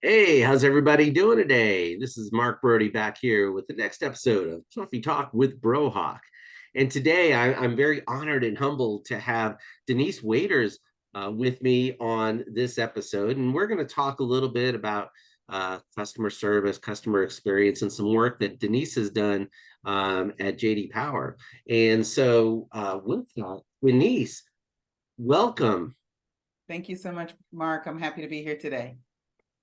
Hey, how's everybody doing today? This is Mark Brody back here with the next episode of Coffee Talk with Brohawk. And today I'm very honored and humbled to have Denese Waiters with me on this episode. And we're going to talk a little bit about customer service, customer experience, and some work that Denise has done at JD Power. And so, with that, Denise, welcome. Thank you so much, Mark. I'm happy to be here today.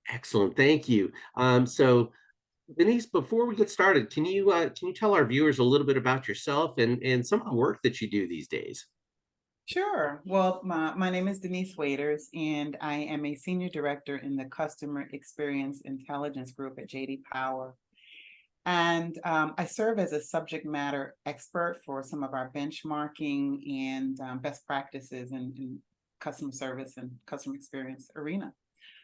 Excellent. Thank you. Denise, before we get started, can you tell our viewers a little bit about yourself and some of the work that you do these days? Sure. Well, my name is Denese Waiters, and I am a senior director in the Customer Experience Intelligence Group at JD Power. And I serve as a subject matter expert for some of our benchmarking and best practices in customer service and customer experience arena.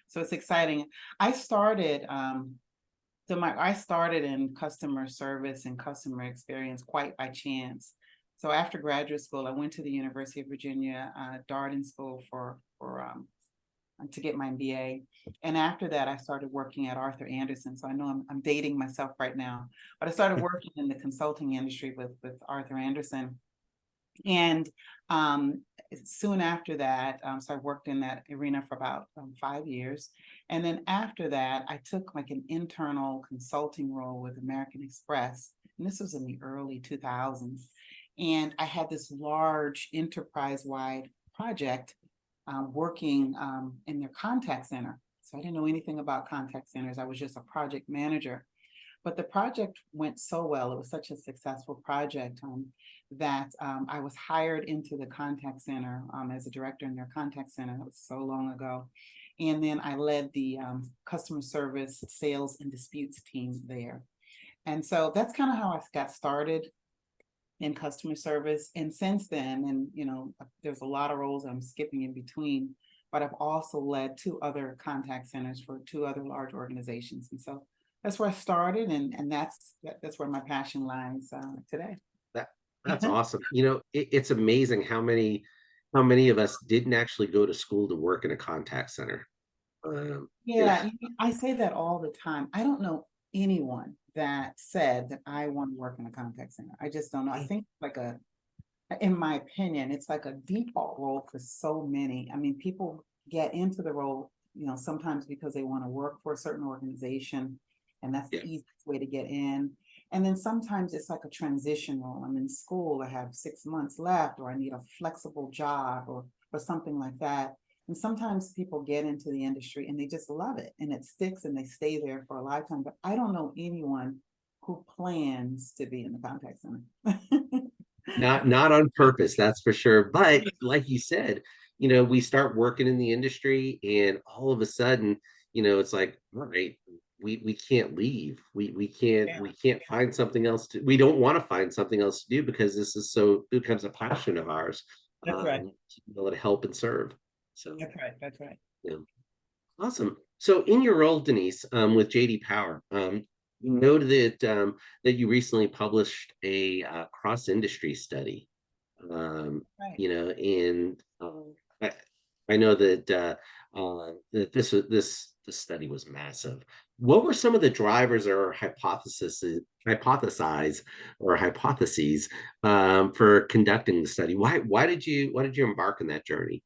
So it's exciting. I started I started in customer service and customer experience quite by chance. So after graduate school, I went to the University of Virginia, Darden School to get my MBA. And after that, I started working at Arthur Andersen. So I know I'm dating myself right now, but I started working in the consulting industry with Arthur Andersen. And soon after that, so I worked in that arena for about 5 years. And then after that, I took like an internal consulting role with American Express. And this was in the early 2000s. And I had this large enterprise-wide project working in their contact center. So I didn't know anything about contact centers. I was just a project manager. But the project went so well. It was such a successful project that I was hired into the contact center as a director in their contact center. That was so long ago. And then I led the customer service, sales, and disputes team there. And so that's kind of how I got started in customer service. And since then, and there's a lot of roles I'm skipping in between, but I've also led two other contact centers for two other large organizations. And so that's where I started, and that's where my passion lies today. That that's awesome. It's amazing how many of us didn't actually go to school to work in a contact center. Um, you know, Yeah, I say that all the time. I don't know anyone that said that I want to work in a contact center. I just don't know. I think in my opinion, it's like a default role for so many. I mean, people get into the role, sometimes because they want to work for a certain organization, and that's the yeah. easiest way to get in. And then sometimes it's like a transition role. I'm in school, I have 6 months left, or I need a flexible job or something like that. And sometimes people get into the industry and they just love it and it sticks and they stay there for a lifetime. But I don't know anyone who plans to be in the contact center. Not on purpose, that's for sure. But like you said, we start working in the industry, and all of a sudden, it's like, all right, we can't leave. We can't Yeah, we can't find something else to. We don't want to find something else to do because this is so it becomes a passion of ours that's right. to be able to help and serve. So That's right. That's right. yeah, awesome. So in your role, Denise, with JD Power, you noted that you recently published a cross-industry study. Um, Right. and I know that this study was massive. What were some of the drivers or hypotheses for conducting the study? Why did you embark on that journey?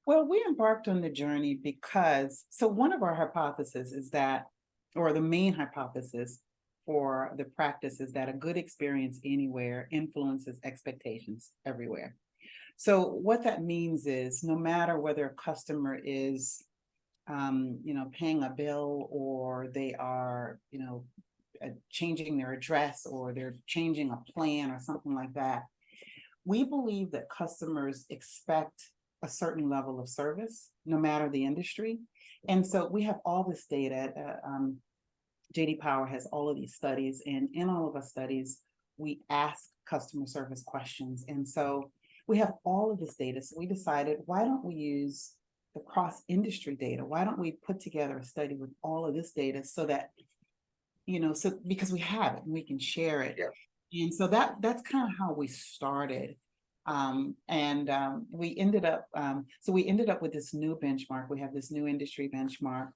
Well, we embarked on the journey because, so one of our hypotheses is that, or the main hypothesis for the practice is that a good experience anywhere influences expectations everywhere. So what that means is no matter whether a customer is, paying a bill or they are, changing their address or they're changing a plan or something like that, we believe that customers expect a certain level of service, no matter the industry. And so we have all this data. JD Power has all of these studies, and in all of our studies, we ask customer service questions. And so we have all of this data. So we decided, why don't we use the cross industry data? Why don't we put together a study with all of this data so that, so because we have it and we can share it. Yeah. And so that's kind of how we started. And we ended up with this new benchmark. We have this new industry benchmark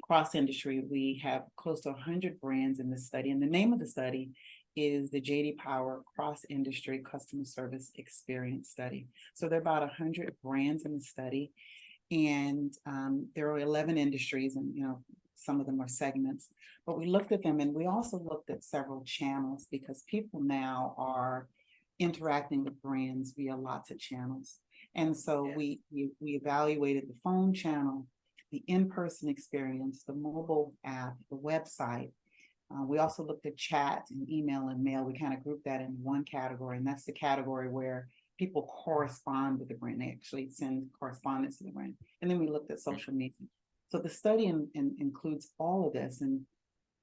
cross industry, we have close to 100 brands in this study. And the name of the study is the JD Power Cross Industry Customer Service Experience Study. So there are about 100 brands in the study, and there are 11 industries, and some of them are segments. But we looked at them, and we also looked at several channels because people now are interacting with brands via lots of channels. And so Yeah. we evaluated the phone channel, the in-person experience, the mobile app, the website. We also looked at chat and email and mail. We kind of grouped that in one category, and that's the category where people correspond with the brand. They actually send correspondence to the brand. And then we looked at social media. So the study includes all of this. And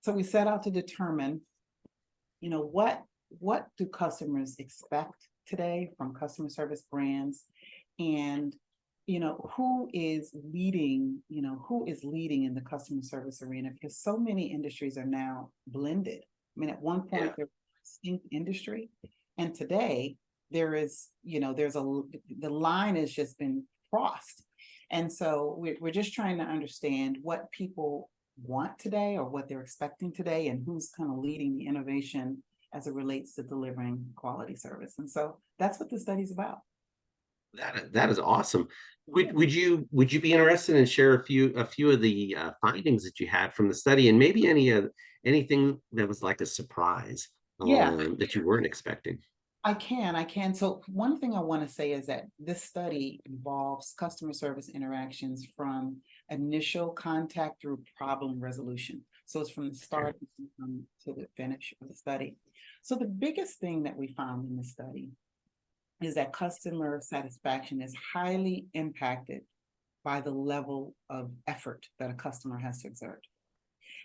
so we set out to determine, what do customers expect today from customer service brands, and who is leading in the customer service arena, because so many industries are now blended. I mean, at one point Yeah. there was a distinct industry, and today the line has just been crossed. And so we're just trying to understand what people want today, or what they're expecting today, and who's kind of leading the innovation as it relates to delivering quality service. And so that's what the study's about. That is awesome. Would you be interested in share a few of the findings that you had from the study, and maybe anything that was like a surprise Yeah, that you weren't expecting? I can. So one thing I want to say is that this study involves customer service interactions from initial contact through problem resolution. So it's from the Okay. start to the finish of the study. So the biggest thing that we found in the study is that customer satisfaction is highly impacted by the level of effort that a customer has to exert.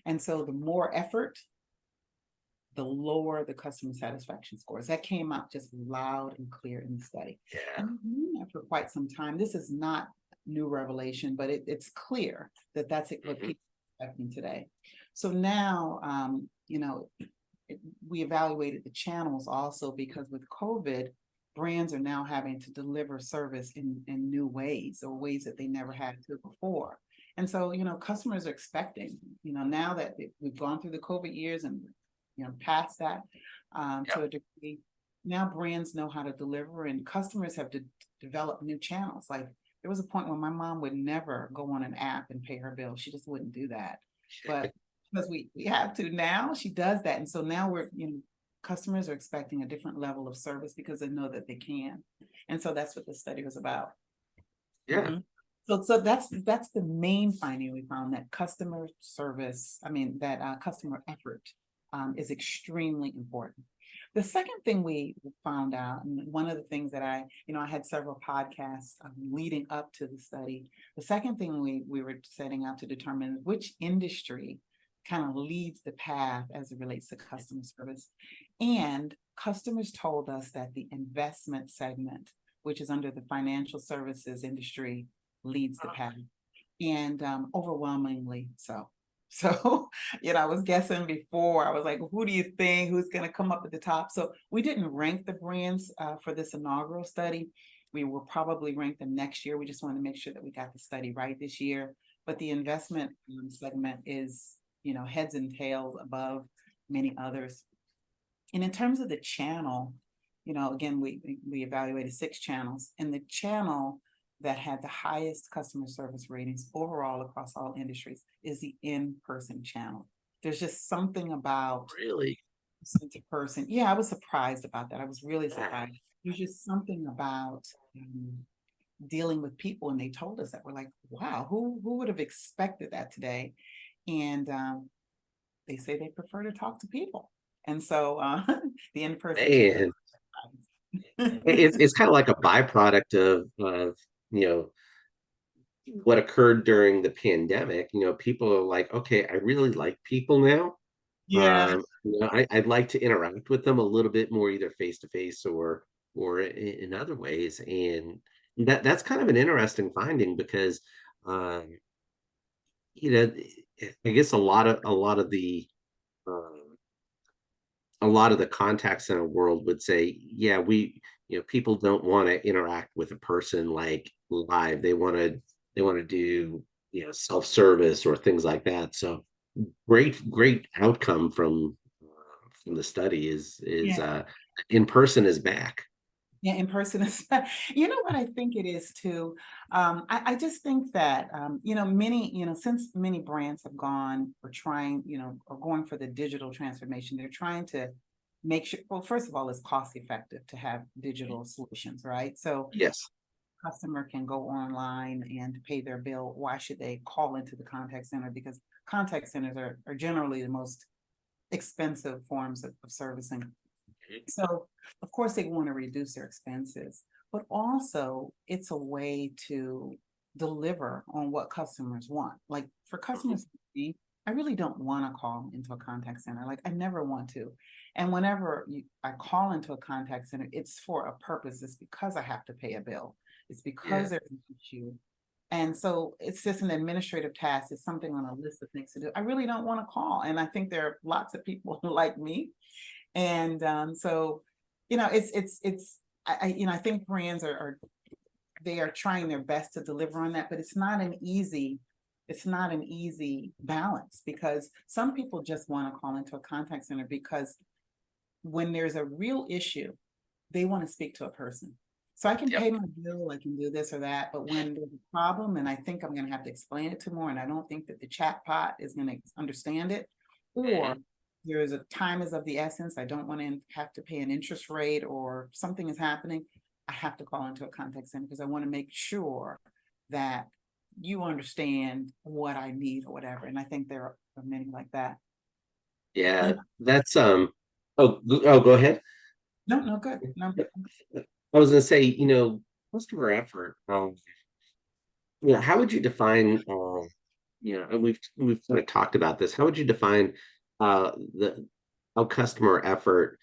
And so the more effort, the lower the customer satisfaction scores. That came out just loud and clear in the study. Yeah. And we've known that for quite some time. This is not new revelation, but it's clear that that's what Mhm. people are expecting today. So now, we evaluated the channels also, because with COVID, brands are now having to deliver service in new ways, or ways that they never had to before. And so, customers are expecting, now that we've gone through the COVID years and, past that to Yep. a degree, now brands know how to deliver, and customers have to develop new channels. Like, there was a point when my mom would never go on an app and pay her bill. She just wouldn't do that. But because we have to now, she does that. And so now customers are expecting a different level of service because they know that they can. And so that's what the study was about. Yeah. Mhm. So that's the main finding we found, that customer service, I mean, that customer effort is extremely important. The second thing we found out, and one of the things that I had several podcasts leading up to the study. The second thing we were setting out to determine which industry kind of leads the path as it relates to customer service. And customers told us that the investment segment, which is under the financial services industry, leads the path, and overwhelmingly so. So, I was guessing before. I was like, who do you think, who's going to come up at the top? So we didn't rank the brands for this inaugural study. We will probably rank them next year. We just wanted to make sure that we got the study right this year. But the investment segment is, heads and tails above many others. And in terms of the channel, again, we evaluated 6 channels, and the channel that had the highest customer service ratings overall across all industries is the in-person channel. There's just something about Really? person to person. Yeah, I was surprised about that. I was really Yeah. surprised. There's just something about dealing with people, and they told us that. We're like, wow, who would have expected that today? And they say they prefer to talk to people. And so the in-person channel. Man, it's kind of like a byproduct of you know what occurred during the pandemic. People are like, okay, I really like people now. Yeah. I'd like to interact with them a little bit more, either face to face or in other ways, and that's kind of an interesting finding because um, you know I guess um, a lot of the contact center world would say, yeah, people don't want to interact with a person like live. They want to do. self-service or things like that. So great outcome from the study is Yeah. in person is back. Yeah, in person is, you know what I think it is too. I just think that since many brands have gone or trying, or going for the digital transformation, they're trying to make sure, well, first of all, it's cost effective to have digital solutions, right? So Yes. customer can go online and pay their bill. Why should they call into the contact center? Because contact centers are generally the most expensive forms of servicing. So, of course, they want to reduce their expenses, but also it's a way to deliver on what customers want. Like for Mhm. customers, like me, I really don't want to call into a contact center. Like I never want to. And whenever I call into a contact center, it's for a purpose. It's because I have to pay a bill. It's Yeah. because there's an issue. And so it's just an administrative task. It's something on a list of things to do. I really don't want to call. And I think there are lots of people like me, and so, I think brands are they are trying their best to deliver on that, but it's not an easy balance because some people just want to call into a contact center because when there's a real issue, they want to speak to a person. So I can Yep. pay my bill, I can do this or that, but when there's a problem and I think I'm going to have to explain it to more, and I don't think that the chat bot is going to understand it, or Mhm. there is a time is of the essence, I don't want to have to pay an interest rate or something is happening, I have to call into a contact center because I want to make sure that you understand what I need or whatever. And I think there are many like that. Yeah, And that's oh, go ahead. no, no, good. No. I was gonna say, customer effort. How would you define, and we've kind of talked about this. How would you define the how customer effort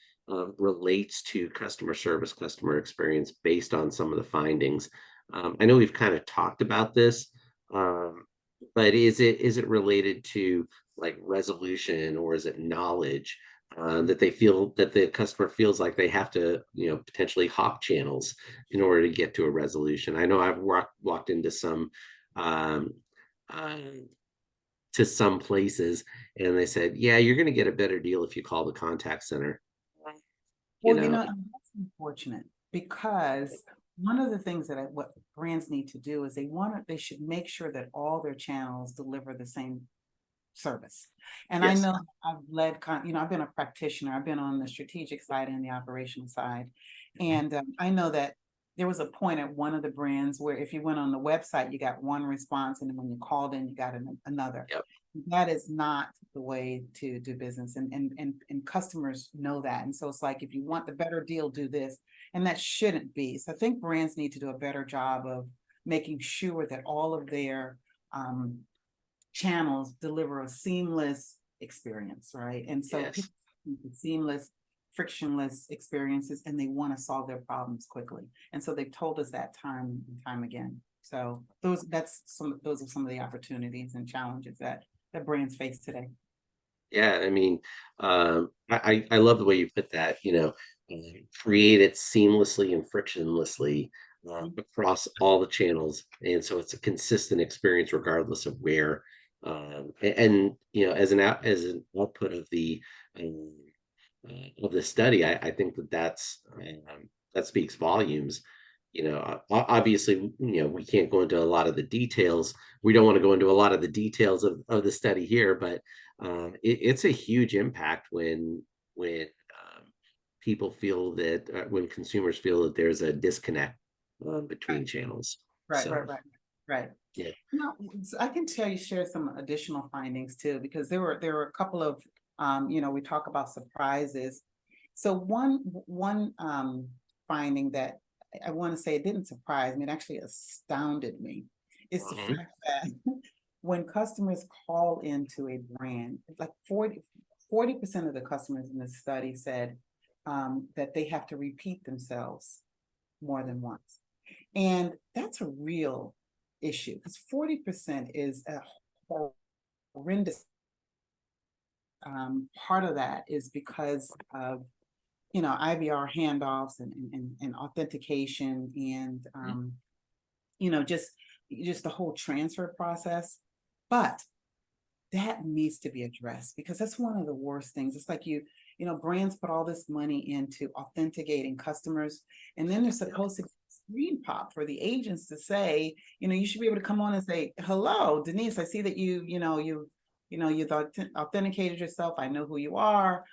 relates to customer service, customer experience based on some of the findings? I know we've kind of talked about this, um, but is it related to like resolution or is it knowledge? That they feel that the customer feels like they have to, potentially hop channels in order to get to a resolution. I know I've walked into um, uh, some places, and they said, "Yeah, you're going to get a better deal if you call the contact center." You Well, know, and that's unfortunate because one of the things what brands need to do is they should make sure that all their channels deliver the same service. And I yes, know I've I've been a practitioner, I've been on the strategic side and the operational side. And I know that there was a point at one of the brands where if you went on the website, you got one response, and then when you called in, you got another. yep, That is not the way to do business. And customers know that. And so it's like, if you want the better deal, do this. And that shouldn't be. So I think brands need to do a better job of making sure that all of their um, channels deliver a seamless experience, right? And so yes. people need seamless, frictionless experiences, and they want to solve their problems quickly. And so they've told us that time and time again. So those are some of the opportunities and challenges that brands face today. Yeah, I mean, I love the way you put that. Create it seamlessly and frictionlessly across all the channels, and so it's a consistent experience regardless of where. And as an output um, of the study, I think that speaks volumes. Obviously, we can't go into a lot of the details. We don't want to go into a lot of the details of the study here, but it's a huge impact when people feel that when consumers feel that there's a disconnect between channels. Right, So right, right, right. yeah. No, so I can share some additional findings too, because there were a couple of, we talk about surprises. So one finding that I want to say it didn't surprise me, it actually astounded me, is the Mhm. fact that when customers call into a brand, it's like 40% of the customers in this study said that they have to repeat themselves more than once. And that's a real issue because 40% is a horrendous. Part of that is because of IVR handoffs and authentication and just just the whole transfer process. But that needs to be addressed because that's one of the worst things. It's like brands put all this money into authenticating customers, and then they're supposed to get a screen pop for the agents to say, you should be able to come on and say, "Hello, Denise, I see that you've authenticated yourself. I know who you are."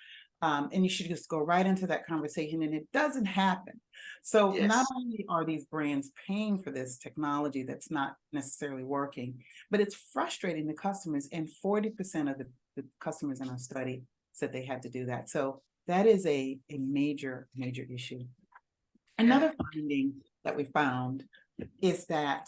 And you should just go right into that conversation, and it doesn't happen. So not Yes. only are these brands paying for this technology that's not necessarily working, but it's frustrating the customers. And 40% of the customers in our study said they had to do that. So that is a major, major issue. Yeah. Another finding that we found is that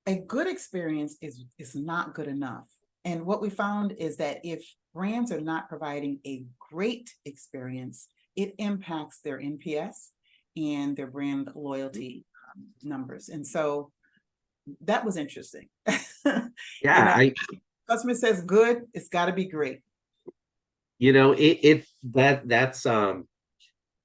a good experience is not good enough. And what we found is that if brands are not providing a great experience, it impacts their NPS and their brand loyalty numbers. And so that was interesting. you Yeah, know, I customer says good, it's got to be great. it that's and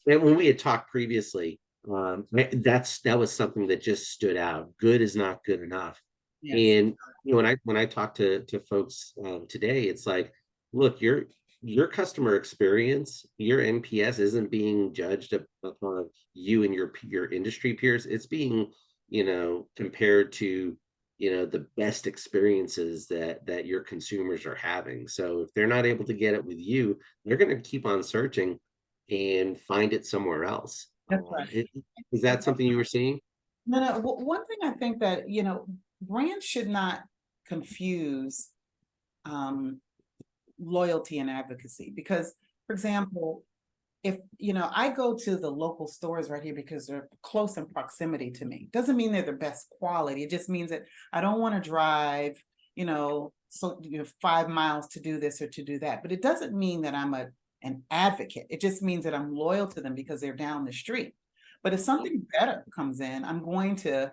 when we had talked previously, that was something that just stood out. Good is not good enough. Yes, And when I talk to folks today, it's like, look, your customer experience, your NPS isn't being judged upon you and your industry peers. It's being, compared to, the best experiences that your consumers are having. So if they're not able to get it with you, they're going to keep on searching and find it somewhere else. that's right. Is that something you were seeing? No, no. One thing I think that, brands should not confuse um, loyalty and advocacy because, for example, if I go to the local stores right here because they're close in proximity to me, doesn't mean they're the best quality. It just means that I don't want to drive, 5 miles to do this or to do that. But it doesn't mean that I'm an advocate. It just means that I'm loyal to them because they're down the street. But if something better comes in, I'm going to,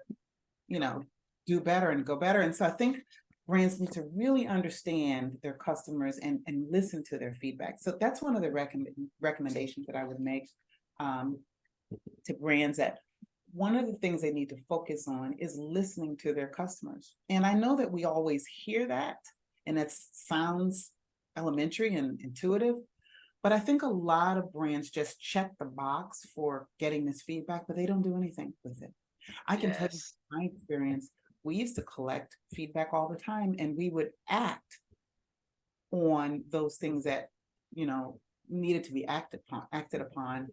you know, do better and go better. And so I think brands need to really understand their customers and listen to their feedback. So that's one of the recommendations that I would make um, to brands, that one of the things they need to focus on is listening to their customers. And I know that we always hear that, and it sounds elementary and intuitive, but I think a lot of brands just check the box for getting this feedback, but they don't do anything with it. I can tell you Yes. from my experience, we used to collect feedback all the time and we would act on those things that, you know, needed to be acted upon.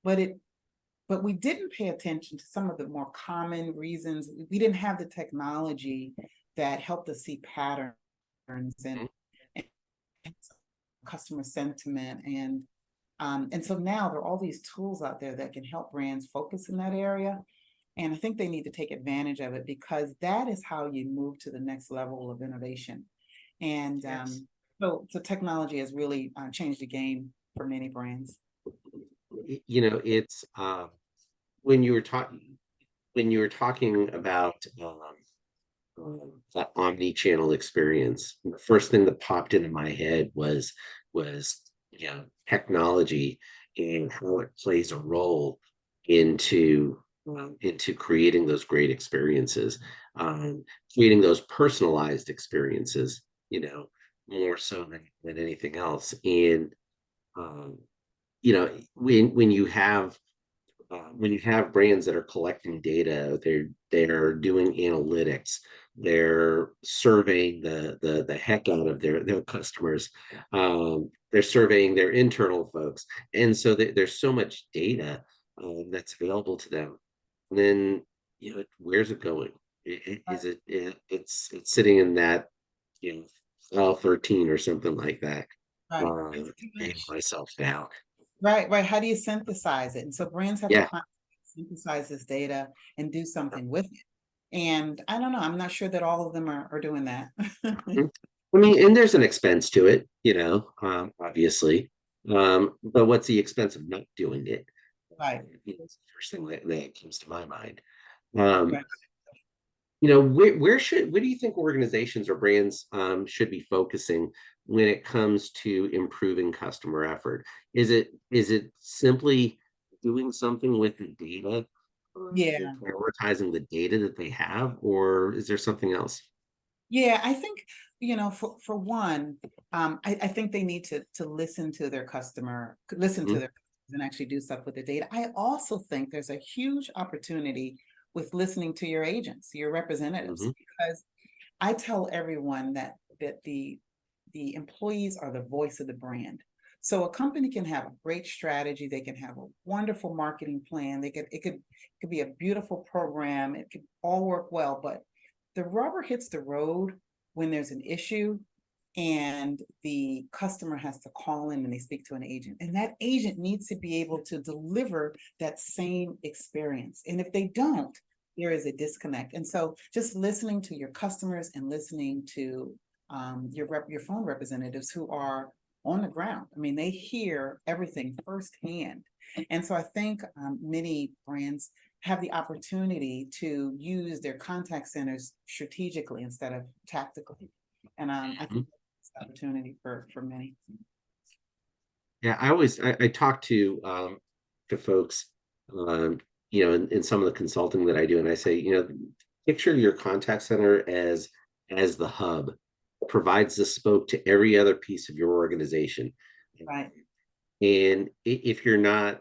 But we didn't pay attention to some of the more common reasons. We didn't have the technology that helped us see patterns Mhm. and customer sentiment, and so now there are all these tools out there that can help brands focus in that area. And I think they need to take advantage of it because that is how you move to the next level of innovation. And Yes. so technology has really changed the game for many brands. It's when you were talking about that omni-channel experience, the first thing that popped into my head was technology and how it plays a role into creating those great experiences, um, creating those personalized experiences, more so than anything else. And um, when you have brands that are collecting data, they're doing analytics, they're surveying the heck out of their customers, they're surveying their internal folks, and so there's so much data that's available to them. And then where's it going? It's sitting in that file 13 or something like that. Right. It's too Dating much. myself now. Right, right. How do you synthesize it? And so brands have to Yeah. find synthesize this data and do something with it. And I don't know, I'm not sure that all of them are doing that. Mm. I mean, and there's an expense to it, obviously. But what's the expense of not doing it? Right, It's the first thing that comes to my mind. Um, right. where do you think organizations or brands should be focusing when it comes to improving customer effort? Is it simply doing something with the data, Yeah. prioritizing the data that they have, or is there something else? Yeah, I think, for one, I think they need to listen to their listen to Mhm, their customers and actually do stuff with the data. I also think there's a huge opportunity with listening to your agents, your representatives, mhm, because I tell everyone that the employees are the voice of the brand. So a company can have a great strategy, they can have a wonderful marketing plan, it could be a beautiful program, it could all work well, but the rubber hits the road when there's an issue and the customer has to call in and they speak to an agent. And that agent needs to be able to deliver that same experience. And if they don't, there is a disconnect. And so just listening to your customers and listening to your phone representatives who are on the ground. I mean, they hear everything firsthand. And so I think many brands have the opportunity to use their contact centers strategically instead of tactically. And I mhm. think it's an opportunity for many. Yeah, I talk to folks, in some of the consulting that I do, and I say, picture your contact center as the hub, provides the spoke to every other piece of your organization. Right, And if you're not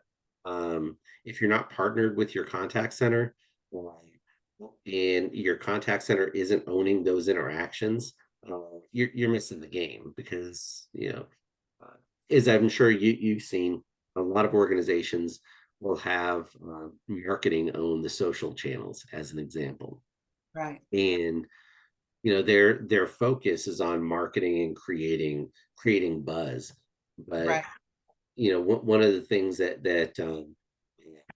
partnered with your contact center, and your contact center isn't owning those interactions, you're missing the game because uh, as I'm sure you've seen, a lot of organizations will have marketing own the social channels, as an example, right, and their focus is on marketing and creating buzz, but right, one of the things that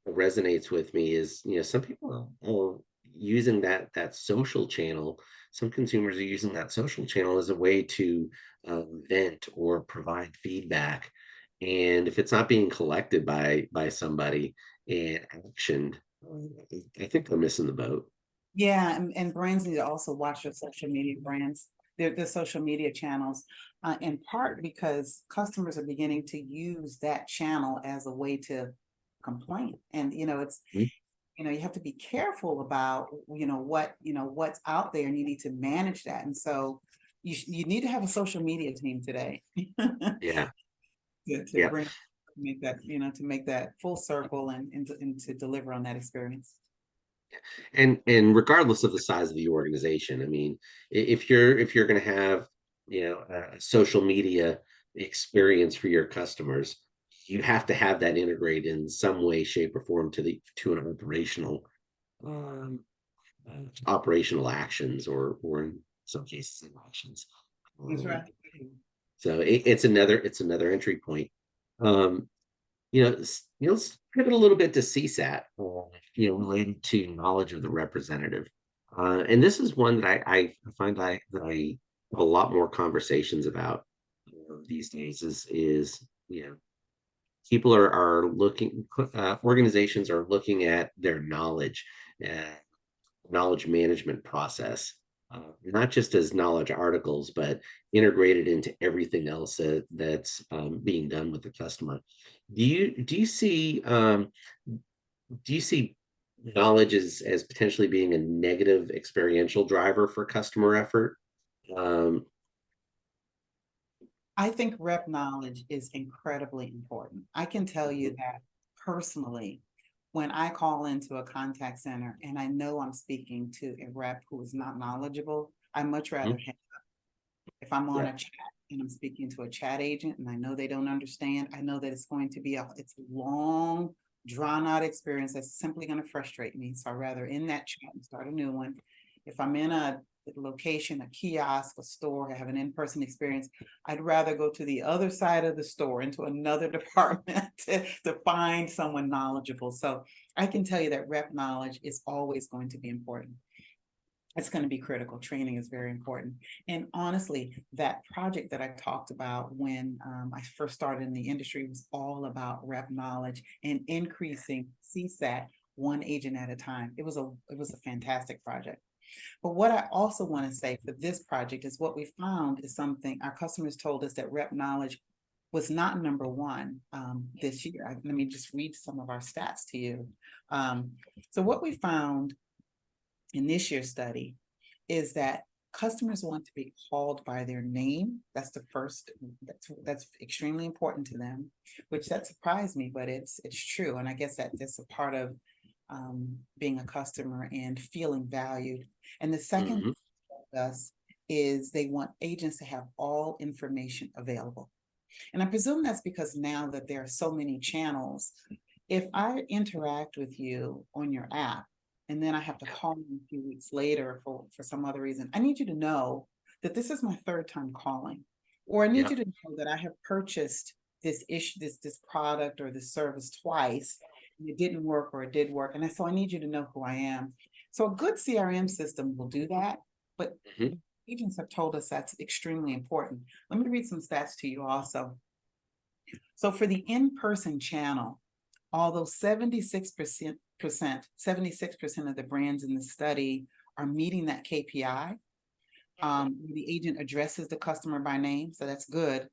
resonates with me is, some people are using that social channel. Some consumers are using that social channel as a way to vent or provide feedback, and if it's not being collected by somebody and actioned, I think they're missing the boat. yeah, and brands need to also watch their social media brands, their social media channels, in part because customers are beginning to use that channel as a way to complain. And Mhm. you have to be careful about what's out there, and you need to manage that. And so you need to have a social media team today Yeah, to yeah. bring make that to make that full circle and to deliver on that experience. And regardless of the size of the organization, I mean, if you're going to have a social media experience for your customers, you have to have that integrate in some way, shape, or form to an um, operational actions, or in some cases actions. That's Um, right. so it's another entry point. Um, let's pivot a little bit to CSAT, related to knowledge of the representative. And this is one that I find that I have a lot more conversations about these days. Is people are looking, organizations are looking at their uh, knowledge management process, not just as knowledge articles, but integrated into everything else that's being done with the customer. Do you see knowledge as potentially being a negative experiential driver for customer effort? Um, I think rep knowledge is incredibly important. I can tell you that personally, when I call into a contact center and I know I'm speaking to a rep who is not knowledgeable, I much rather mhm, have, if I'm on yeah, a chat and I'm speaking to a chat agent and I know they don't understand, I know that it's going to be it's a long, drawn out experience that's simply going to frustrate me. So I'd rather in that chat and start a new one. If I'm in a location, a kiosk, a store, I have an in-person experience, I'd rather go to the other side of the store into another department to find someone knowledgeable. So I can tell you that rep knowledge is always going to be important. It's going to be critical. Training is very important. And honestly, that project that I talked about when I first started in the industry was all about rep knowledge and increasing CSAT one agent at a time. It was a fantastic project. But what I also want to say for this project is what we found is something our customers told us, that rep knowledge was not number one this year. Let me just read some of our stats to you. Um, so what we found in this year's study is that customers want to be called by their name. That's the first, that's extremely important to them, which that surprised me, but it's true. And I guess that's a part of being a customer and feeling valued. And the second Hmm. us is they want agents to have all information available. And I presume that's because now that there are so many channels, if I interact with you on your app and then I have to call you a few weeks later for some other reason, I need you to know that this is my third time calling. Or I need Yeah. you to know that I have purchased this product or this service twice, and it didn't work or it did work. And so I need you to know who I am. So a good CRM system will do that, but Hmm. agents have told us that's extremely important. Let me read some stats to you also. So for the in-person channel, although 76% of the brands in the study are meeting that KPI, the agent addresses the customer by name, so that's good.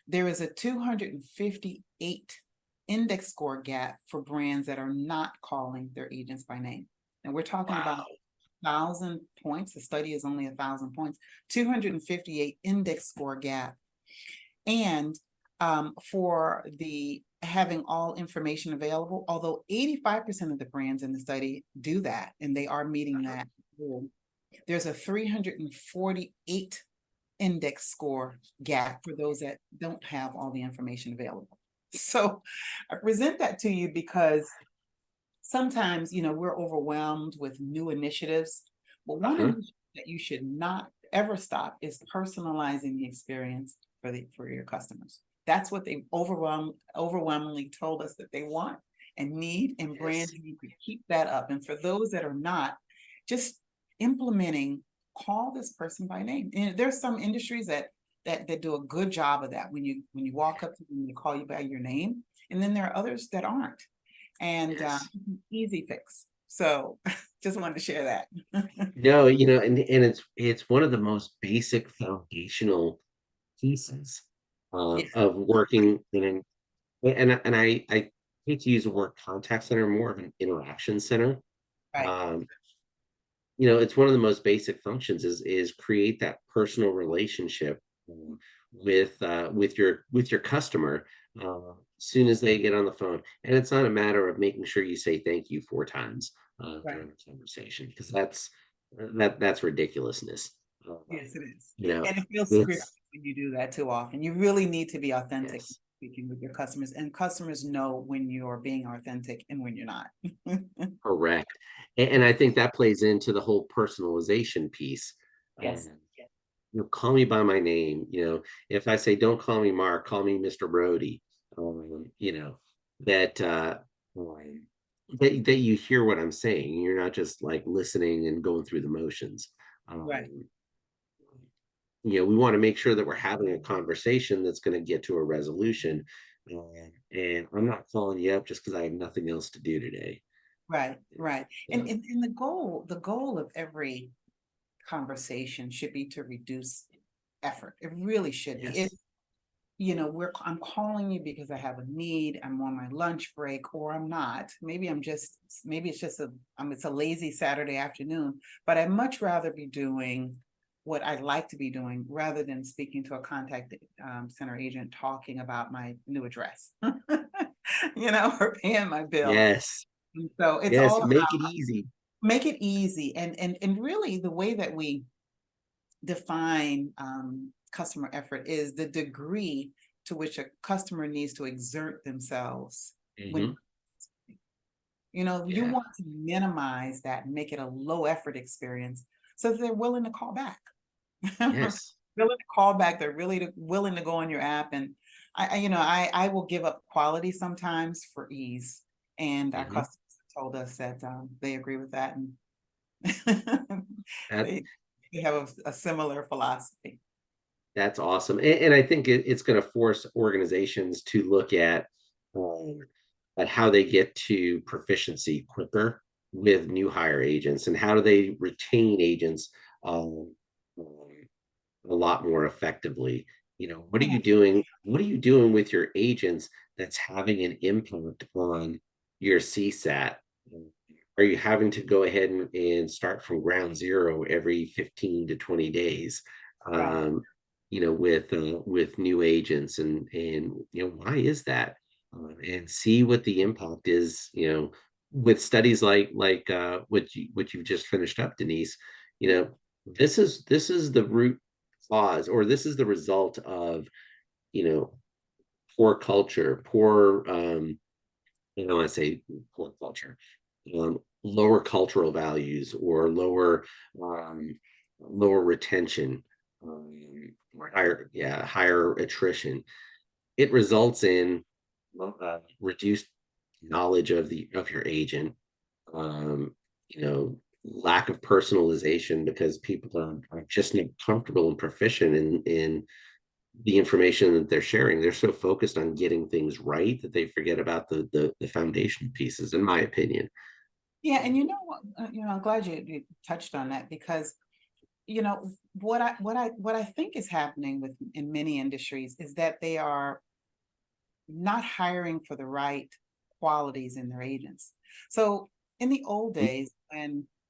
There is a 258 index score gap for brands that are not calling their agents by name. And we're talking about Wow. 1,000 points. The study is only 1,000 points, 258 index score gap. And for the having all information available, although 85% of the brands in the study do that, and they are meeting that goal, there's a 348 index score gap for those that don't have all the information available. So I present that to you because sometimes, we're overwhelmed with new initiatives, but one Uh-huh. initiative that you should not ever stop is personalizing the experience for your customers. That's what they overwhelmingly told us that they want and need, and brands Yes. need to keep that up. And for those that are not, just implementing, call this person by name. And there's some industries that do a good job of that. When you walk up to them, they call you by your name, and then there are others that aren't. And Yes. easy fix. So just wanted to share that. No, and it's one of the most basic foundational pieces Yes, of working in an and I hate to use the word contact center, more of an interaction center. right, Um, it's one of the most basic functions is create that personal relationship with your customer as soon as they get on the phone. And it's not a matter of making sure you say thank you 4 times right. during the conversation, because that's ridiculousness. Uh, Yes, it is. you know, And it feels scripted it's when you do that too often. You really need to be authentic yes. speaking with your customers, and customers know when you're being authentic and when you're not. Correct. And I think that plays into the whole personalization piece. Um, Yes, call me by my name. If I say, don't call me Mark, call me Mr. Brody. That um, that you hear what I'm saying. You're not just like listening and going through the motions. right, Um, we want to make sure that we're having a conversation that's going to get to a resolution. And I'm not calling you up just because I have nothing else to do today. right, right. And, So, and and the goal of every conversation should be to reduce effort. It really should be. yes. I'm calling you because I have a need, I'm on my lunch break, or I'm not. Maybe it's just it's a lazy Saturday afternoon, but I'd much rather be doing what I'd like to be doing rather than speaking to a contact center agent talking about my new address, or paying my bill. Yes. And so it's Yes. all about Make it easy. make it easy. And really the way that we define customer effort is the degree to which a customer needs to exert themselves when Hmm. you Yeah. want to minimize that and make it a low effort experience so that they're willing to call back. Yes. Willing to call back, they're really willing to go on your app. And I will give up quality sometimes for ease, and our Hmm. customers have told us that they agree with that, and That they, they have a similar philosophy. that's awesome. And I think it's going to force organizations to look um, at how they get to proficiency quicker with new hire agents, and how do they retain agents um, a lot more effectively. what are Yeah. you doing? What are you doing with your agents that's having an impact on your CSAT? Are you having to go ahead and start from ground zero every 15 to 20 days? Right. Um, with new agents, and why is that? And see what the impact is, with studies like what you've just finished up, Denise. This is the root cause, or this is the result of you know poor culture, poor I don't want to say poor culture, lower cultural values, or um, lower retention, or higher attrition. It results in reduced knowledge of your agent, um, lack of personalization, because people are just not comfortable and proficient in the information that they're sharing. They're so focused on getting things right that they forget about the foundation pieces, in my opinion. Yeah, and you know what, I'm glad you touched on that because what I think is happening with in many industries is that they are not hiring for the right qualities in their agents. So in the old days,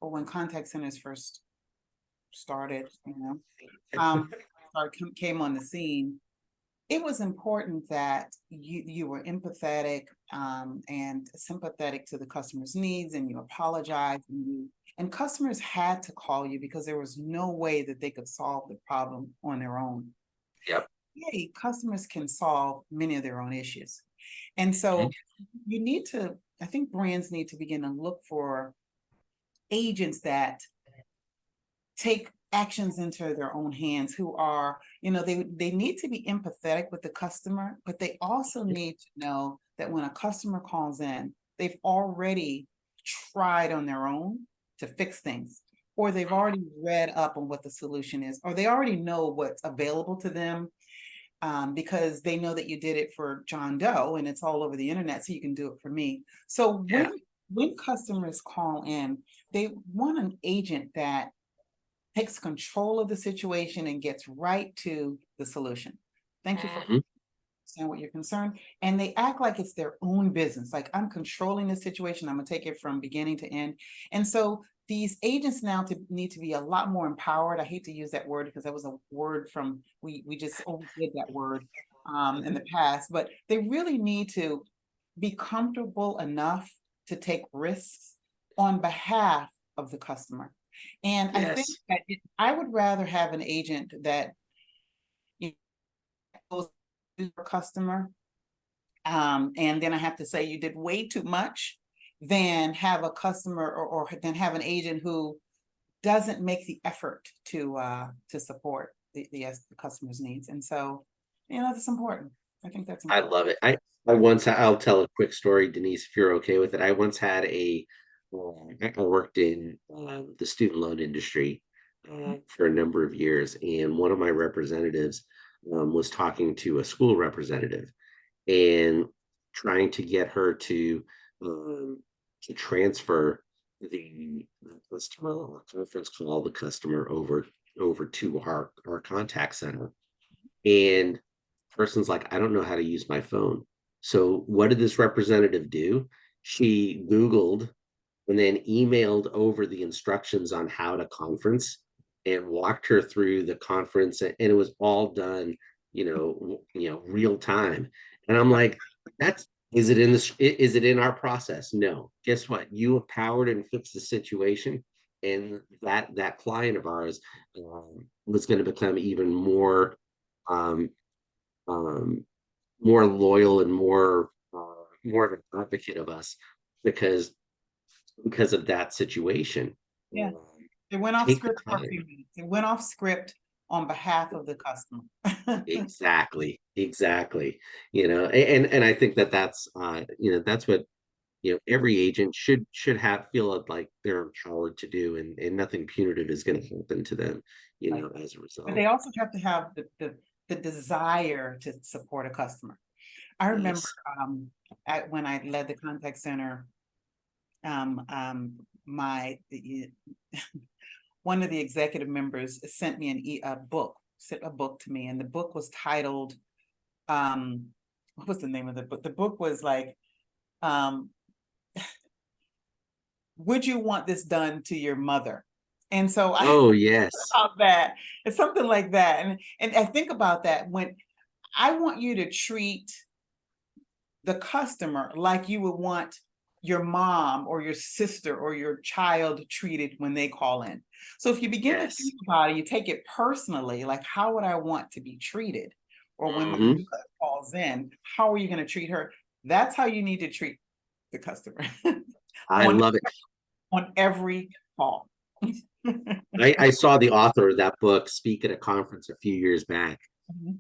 when contact centers first started, came on the scene, it was important that you were empathetic, and sympathetic to the customer's needs, and you apologized, and customers had to call you because there was no way that they could solve the problem on their own. Yep. Hey, customers can solve many of their own issues. And so you need to, I think brands need to begin to look for agents that take actions into their own hands, who are, they need to be empathetic with the customer, but they also need to know that when a customer calls in, they've already tried on their own to fix things, or they've already read up on what the solution is, or they already know what's available to them, because they know that you did it for John Doe and it's all over the internet, so you can do it for me. So Yeah. when customers call in, they want an agent that takes control of the situation and gets right to the solution. Thank you for Mhm. understand what you're concerned. And they act like it's their own business. Like, I'm controlling the situation. I'm gonna take it from beginning to end. And so these agents now need to be a lot more empowered. I hate to use that word because that was a word from, we just overdid that word in the past, but they really need to be comfortable enough to take risks on behalf of the customer. And I think Yes. that I would rather have an agent that goes to a customer, and then I have to say you did way too much, than have a customer, or then have an agent who doesn't make the effort to support the customer's needs. And so, that's important. I think that's I important. love it. I'll tell a quick story, Denise, if you're okay with it. I once had I worked in the student loan industry for a number of years, and one of my representatives was talking to a school representative and trying to get her um, to transfer the customer or conference call the customer over to our contact center. And person's like, I don't know how to use my phone. So what did this representative do? She Googled and then emailed over the instructions on how to conference, and walked her through the conference, and it was all done, real time. And I'm like, that's is it in this is it in our process? No. Guess what? You empowered and fixed the situation, and that client of ours was going to become even um, um, more loyal and more of an advocate of us, because of that situation. Yeah. Um, They went off take the script for a few time. minutes. They went off script on behalf of the customer. Exactly, exactly. And I think that's what every agent should have feel like they're empowered to do, and nothing punitive is going to happen to them, Right. as a But they result. also have to have the desire to support a customer. I remember, Yes. when I led the contact center, my one of the executive members sent me a book a book to me, and the book was titled, um, what was the name of the book? The book was like, um, would you want this done to your mother? And so I Oh, yes. about that. It's something like that. And I think about that when I want you to treat the customer like you would want your mom or your sister or your child treated when they call in. So if you begin to Yes. think about it, you take it personally, like how would I want to be treated? Or when my Hmm. mother calls in, how are you going to treat her? That's how you need to treat the customer I on love it. on every call. I saw the author of that book speak at a conference a few years back,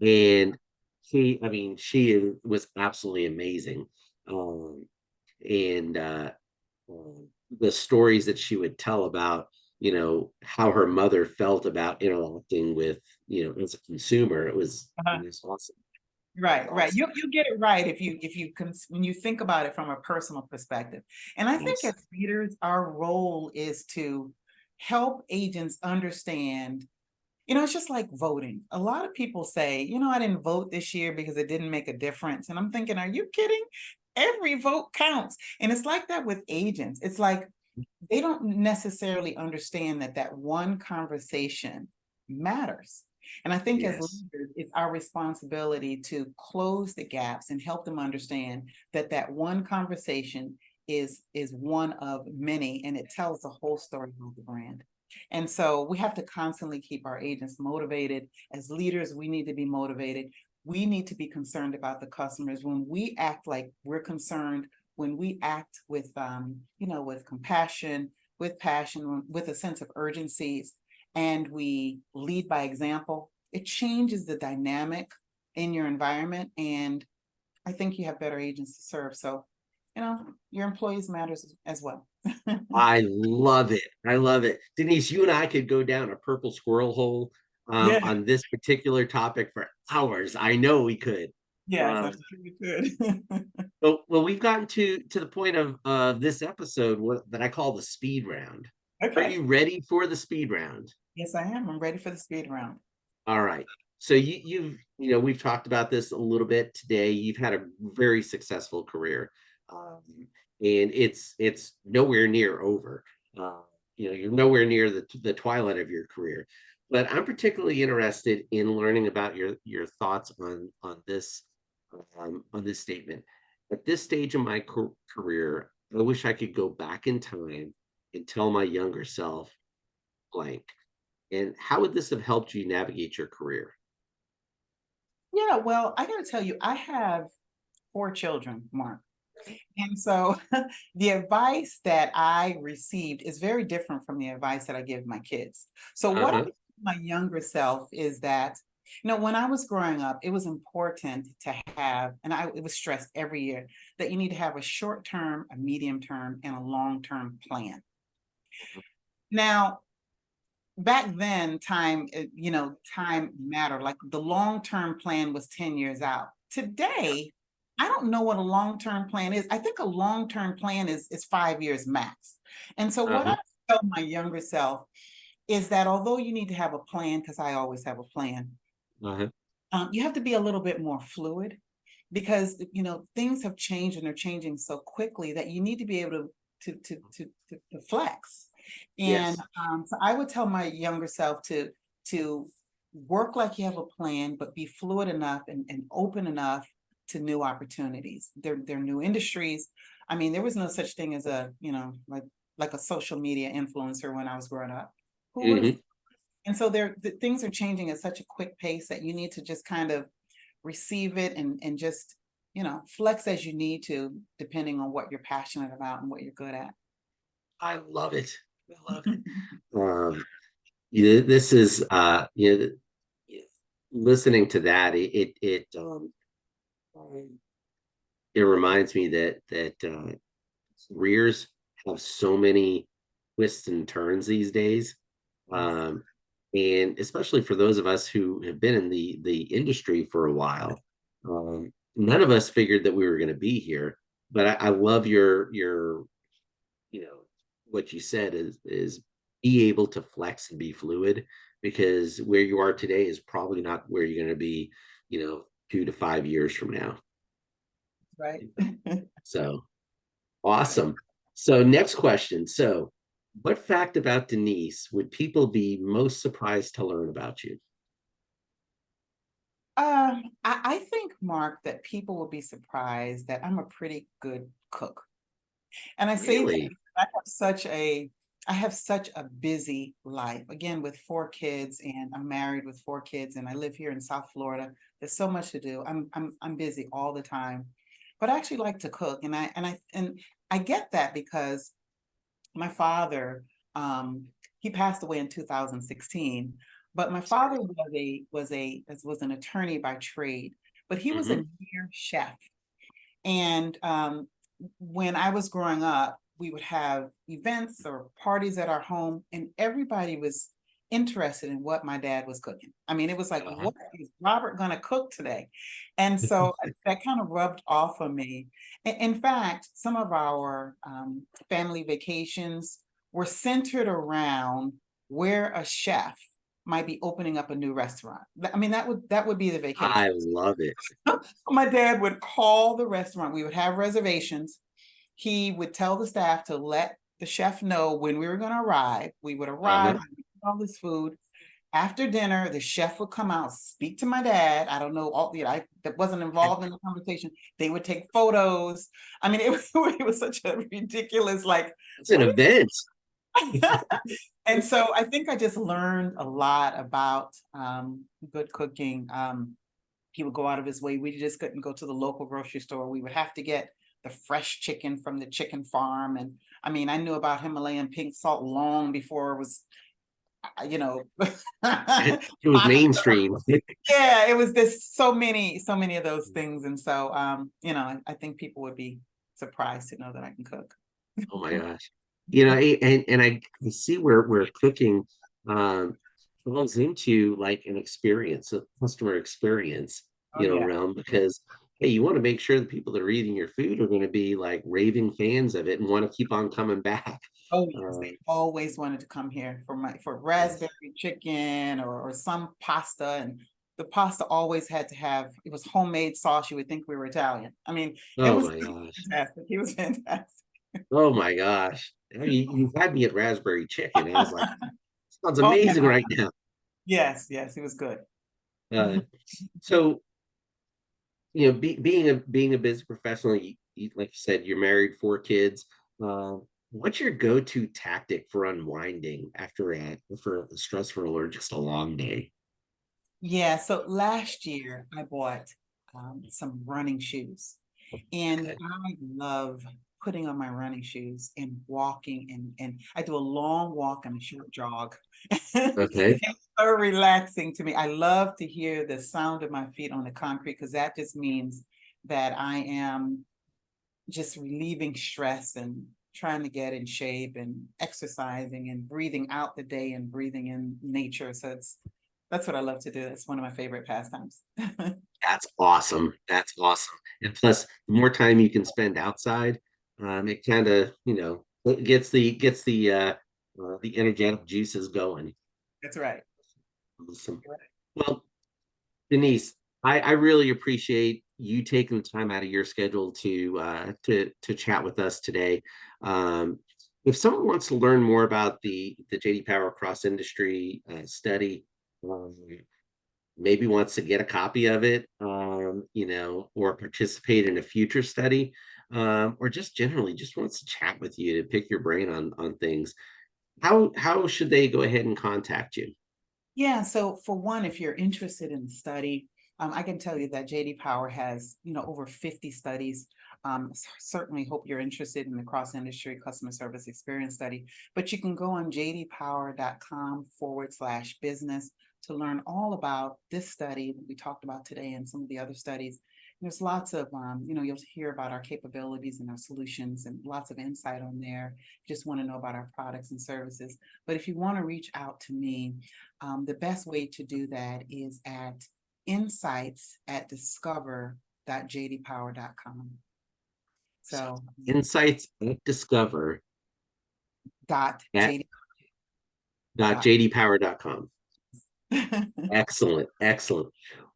and I mean, she was absolutely amazing. Um, and the stories that she would tell about, how her mother felt about interacting with, as a consumer, it was awesome. It was Right, right. awesome. You get it right if when you think about it from a personal perspective. And I think Yes. as leaders, our role is to help agents understand, it's just like voting. A lot of people say, I didn't vote this year because it didn't make a difference. And I'm thinking, are you kidding? Every vote counts. And it's like that with agents. It's like they don't necessarily understand that that one conversation matters. And I think as Yes. leaders, it's our responsibility to close the gaps and help them understand that that one conversation is one of many, and it tells the whole story of the brand. And so we have to constantly keep our agents motivated. As leaders, we need to be motivated. We need to be concerned about the customers. When we act like we're concerned, when we act with compassion, with passion, with a sense of urgency, and we lead by example, it changes the dynamic in your environment. And I think you have better agents to serve. So, your employees matters as well. I love it. I love it. Denise, you and I could go down a purple squirrel hole Yeah. on this particular topic for hours. I know we could. Yes, I'm Um, sure you could. well, we've gotten to the point of this episode that I call the speed round. Are Okay. you ready for the speed round? Yes, I am. I'm ready for the speed round. All right. So we've talked about this a little bit today. You've had a very successful career, um, and it's nowhere near over. Uh, you're nowhere near the twilight of your career. But I'm particularly interested in learning about your thoughts on this statement. At this stage of my career, I wish I could go back in time and tell my younger self blank. And how would this have helped you navigate your career? Yeah, well, I got to tell you, I have 4 children, Mark. And so the advice that I received is very different from the advice that I give my kids. So what I Uh-huh. tell my younger self is that, when I was growing up, it was important to have, and it was stressed every year that you need to have a short term, a medium term, and a long term plan. Now, back then, time mattered. Like the long term plan was 10 years out. Today, I don't know what a long term plan is. I think a long term plan is 5 years max. And so what I Uh-huh. tell my younger self is that although you need to have a plan, because I always have a plan, Uh-huh. you have to be a little bit more fluid, because things have changed, and they're changing so quickly that you need to be able to flex. And Yes. so I would tell my younger self to work like you have a plan, but be fluid enough and open enough to new opportunities. They're new industries. I mean, there was no such thing as a, like a social media influencer when I was growing up. Who would have? Hmm. And so things are changing at such a quick pace that you need to just kind of receive it and just, flex as you need to, depending on what you're passionate about and what you're good at. I love it. I love it. Um, this is listening to that, it reminds me that careers have so many twists and turns these days. Yes. Um, and especially for those of us who have been in the industry for a while, none of us figured that we were going to be here. But I love your you know what you said is be able to flex and be fluid. because where you are today is probably not where you're going to be, 2 to 5 years from now. Right. So Right. awesome. So next question. So what fact about Denise would people be most surprised to learn about you? I think, Mark, that people will be surprised that I'm a pretty good cook. And I say that Really? because I have such a busy life. Again, with 4 kids, and I'm married with 4 kids, and I live here in South Florida. There's so much to do. I'm busy all the time. But I actually like to cook. And I get that because my father, he passed away in 2016, but my Sorry. father was an attorney by trade, but he was a Hmm. near chef. And when I was growing up, we would have events or parties at our home, and everybody was interested in what my dad was cooking. I mean, it was like, Uh-huh. what is Robert going to cook today? And so that kind of rubbed off on me. In fact, some of our family vacations were centered around where a chef might be opening up a new restaurant. I mean, that would be the vacation. I love it. My dad would call the restaurant. We would have reservations. He would tell the staff to let the chef know when we were going to arrive. We would arrive, Uh-huh. eat all this food. After dinner, the chef would come out, speak to my dad. I don't know, I that wasn't involved in the conversation. They would take photos. I mean, it was it was such a ridiculous, like, It's an what event. is and so I think I just learned a lot about good cooking. He would go out of his way. We just couldn't go to the local grocery store. We would have to get the fresh chicken from the chicken farm. And I mean, I knew about Himalayan pink salt long before it was, you know, It was mainstream. yeah, it was just so many of those things. And so, I think people would be surprised to know that I can cook. Oh my gosh. And I can see where cooking um falls into like an experience, a customer experience, Oh, yeah. realm because hey, you want to make sure the people that are eating your food are going to be like raving fans of it and want to keep on coming back. Oh, yes, Uh, they always wanted to come here for yes. raspberry chicken or some pasta, and the pasta always had to have it was homemade sauce. You would think we were Italian. I mean, it Oh was my gosh. fantastic. He was fantastic. Oh my gosh. You've had me at raspberry chicken. I was like, sounds Oh yeah, amazing right now. yes, yes, he was good. Uh, so being a business professional, like you said, you're married, 4 kids. Uh, what's your go-to tactic for unwinding after a stressful or just a long day? Yeah, so last year I bought some running shoes, and Okay. I love putting on my running shoes and walking, and I do a long walk and a short jog. Okay. It's so relaxing to me. I love to hear the sound of my feet on the concrete because that just means that I am just relieving stress and trying to get in shape and exercising and breathing out the day and breathing in nature. So that's what I love to do. It's one of my favorite pastimes. That's awesome. That's awesome. And plus, the more time you can spend outside, it kind of, it gets the energetic juices going. That's right. Awesome. Well, Denise, I really appreciate you taking the time out of your schedule to chat with us today. Um, if someone wants to learn more about the JD Power cross industry study, um, maybe wants to get a copy of it, or participate in a future study, or just generally just wants to chat with you to pick your brain on things, how should they go ahead and contact you? Yeah, so for one, if you're interested in the study, I can tell you that JD Power has, over 50 studies. Certainly hope you're interested in the cross-industry customer service experience study, but you can go on jdpower.com/business to learn all about this study that we talked about today and some of the other studies. There's lots of, you'll hear about our capabilities and our solutions and lots of insight on there. Just want to know about our products and services. But if you want to reach out to me, the best way to do that is at insights at discover.jdpower.com. So So insights at discover dot at jd dot jdpower.com. Excellent, excellent.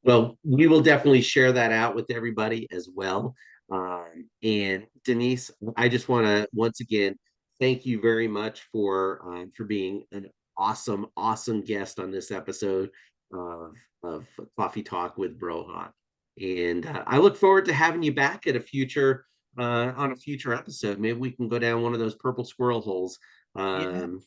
Well, we will definitely share that out with everybody as well. And Denise, I just want to once again thank you very much for being an awesome, awesome guest on this episode of Coffee Talk with Brohawk. And I look forward to having you back at a future on a future episode. Maybe we can go down one of those purple squirrel holes. Yeah, Um,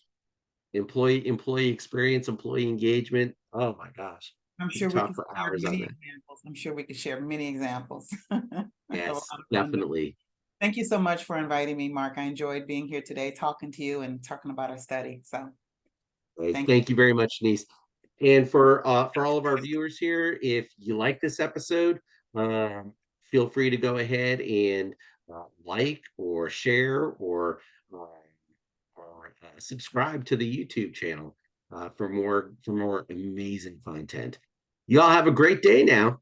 employee experience, employee engagement. Oh my gosh, I'm we could sure we talk could for share hours on many that. examples. I'm sure we could share many examples. I have a lot Yes, of fun doing. definitely. Thank you so much for inviting me, Mark. I enjoyed being here today, talking to you and talking about our study. So Right. thank you. Thank you very much, Denise. And for all of our viewers here, if you like this episode, um, feel free to go ahead and like or share or subscribe to the YouTube channel for more amazing content. Y'all have a great day now.